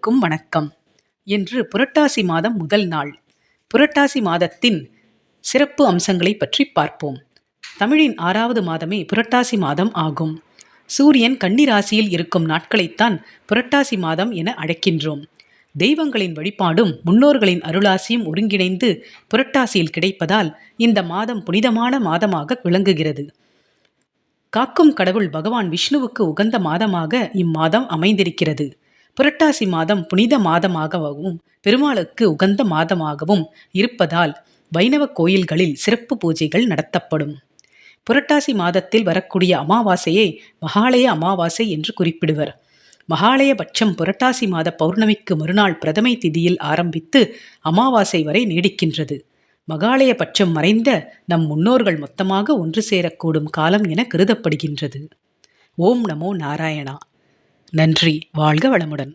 அனைவருக்கும் வணக்கம். இன்று புரட்டாசி மாதம் முதல் நாள். புரட்டாசி மாதத்தின் சிறப்பு அம்சங்களை பற்றி பார்ப்போம். தமிழின் 6வது மாதமே புரட்டாசி மாதம் ஆகும். சூரியன் கன்னி ராசியில் இருக்கும் நாட்களைத்தான் புரட்டாசி மாதம் என அழைக்கின்றோம். தெய்வங்களின் வழிபாடும் முன்னோர்களின் அருளாசியும் ஒருங்கிணைந்து புரட்டாசியில் கிடைப்பதால் இந்த மாதம் புனிதமான மாதமாக விளங்குகிறது. காக்கும் கடவுள் பகவான் விஷ்ணுவுக்கு உகந்த மாதமாக இம்மாதம் அமைந்திருக்கிறது. புரட்டாசி மாதம் புனித மாதமாகவும் பெருமாளுக்கு உகந்த மாதமாகவும் இருப்பதால் வைணவ கோயில்களில் சிறப்பு பூஜைகள் நடத்தப்படும். புரட்டாசி மாதத்தில் வரக்கூடிய அமாவாசையை மகாலய அமாவாசை என்று குறிப்பிடுவர். மகாலய பட்சம் புரட்டாசி மாத பௌர்ணமிக்கு மறுநாள் பிரதமை திதியில் ஆரம்பித்து அமாவாசை வரை நீடிக்கின்றது. மகாலய பட்சம் மறைந்த நம் முன்னோர்கள் மொத்தமாக ஒன்று சேரக்கூடும் காலம் என கருதப்படுகின்றது. ஓம் நமோ நாராயணா. நன்றி. வாழ்க வளமுடன்.